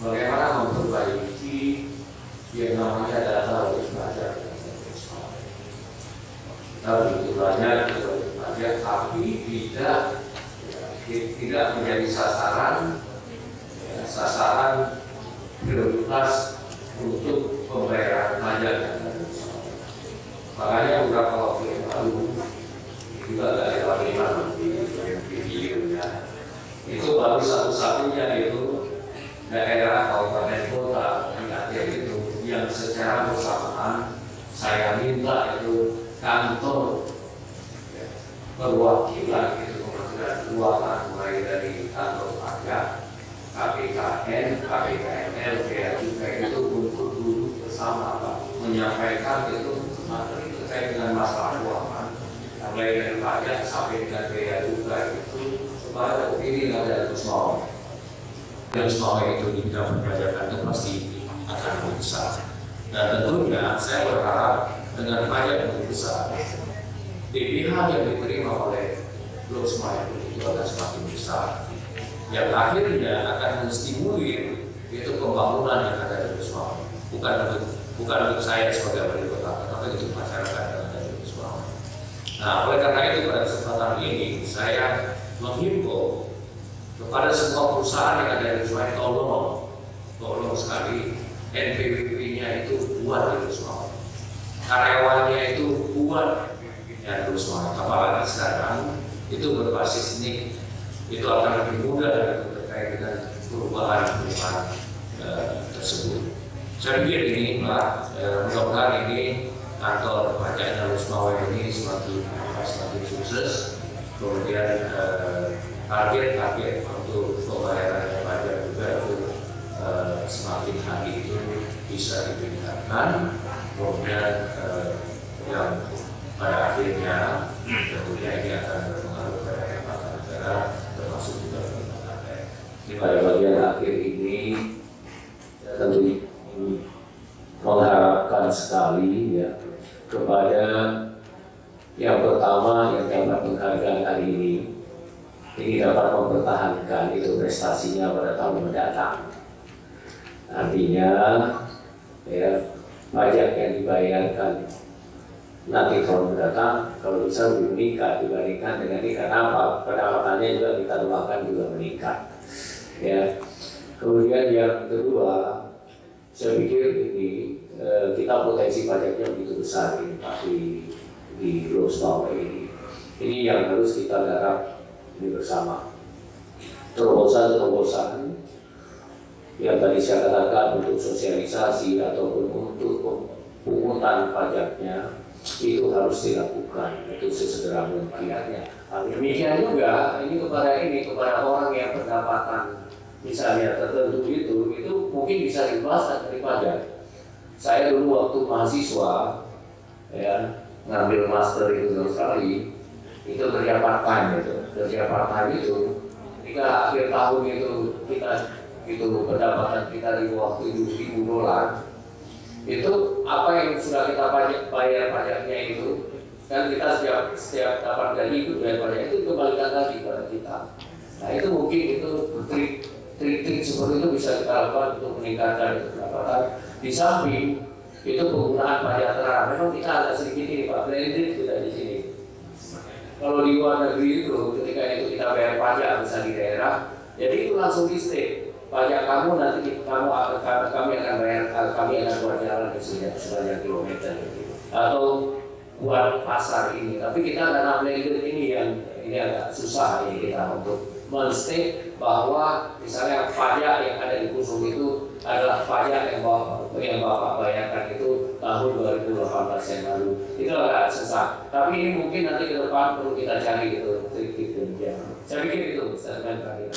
Bagaimana memperbaiki yang namanya data wajib pajak. Kita begitu banyak wajib pajak, tapi tidak menjadi sasaran prioritas untuk pembayaran pajak. Makanya beberapa waktu yang lalu juga dari Lapiman di videonya itu baru satu-satunya itu daerah kabupaten kota yang Aceh itu yang secara bersamaan saya minta itu kantor perwakilan itu Kementerian Keuangan mulai dari kantor pajak, KPKN, KPKNL, Bea Cukai itu untuk duduk bersama Pak, menyampaikan itu materi terkait dengan masalah keuangan mulai dari pajak sampai dengan Bea Cukai itu supaya opini ada terus mau. Dan semua itu di bidang perpajakan itu pasti akan lebih besar. Dan tentunya saya berharap dengan pajak yang lebih besar, DPH yang diterima oleh Blok Semayang itu akan semakin besar. Yang akhirnya akan menstimulir itu pembangunan yang ada di Semayang. Bukan untuk saya sebagai wali kota, tapi untuk masyarakat yang ada di Semayang. Nah, oleh karena itu pada kesempatan ini saya menghimbau kepada semua perusahaan yang ada di Semayang, tolong sekali NPWP-nya itu buat di Semayang, karyawannya itu buat yang di Semayang. Apalagi sekarang itu berbasis NIK, itu akan lebih mudah terkait dengan perubahan tersebut. Saya pikir ini Pak, mudah-mudahan ini kantor pajaknya Semayang ini semakin sukses. Kemudian target untuk pembayaran pajak juga itu semakin hari itu bisa ditingkatkan. Kemudian yang pada akhirnya tentunya ini akan berpengaruh pada pendapatan negara, termasuk juga pendapatan daerah. Di pada bagian akhir ini tentu mengharapkan sekali ya kepada yang pertama yang dapat menghargai hari ini dapat mempertahankan itu prestasinya pada tahun mendatang. Artinya ya pajak yang dibayarkan nanti tahun mendatang kalau bisa lebih meningkat dibandingkan dengan ini, karena apa? Pendapatannya juga kita doakan juga meningkat. Ya. Kemudian yang kedua, saya pikir ini kita potensi pajaknya begitu besar ini Pak di Rosbawa ini. Ini yang harus kita garap ini bersama. Terobosan yang tadi saya katakan untuk sosialisasi ataupun untuk pungutan pajaknya itu harus dilakukan itu sesegera mungkin. Demikian juga ini kepada orang yang pendapatan misalnya tertentu itu mungkin bisa dibebaskan dari pajak. Saya dulu waktu mahasiswa ya ngambil master itu terus sekali itu kerja part time itu ketika akhir tahun itu kita itu pendapatan kita di bawah $7.000 itu apa yang sudah kita bayar pajaknya itu kan kita setiap dapat gaji itu bayar pajak itu kembalikan lagi kepada kita. Nah itu mungkin itu trik seperti itu bisa kita lakukan untuk meningkatkan pendapatan. Di samping itu penggunaan pajak terang, memang kita agak sedikit ini Pak, blended kita di sini. Kalau di luar negeri itu ketika itu kita bayar pajak misalnya di daerah, jadi itu langsung di state. Pajak kamu nanti kami akan bayar, kami akan buat jalan sebanyak kilometer gitu. Atau buat pasar ini. Tapi kita karena blended ini agak susah ya kita untuk men-state bahwa misalnya pajak yang ada di Kusum itu adalah pajak yang Bapak bayarkan itu tahun 2018 yang lalu. Itu agak susah. Tapi ini mungkin nanti ke depan perlu kita cari itu trik-trik demikian. Saya pikir itu statement kami.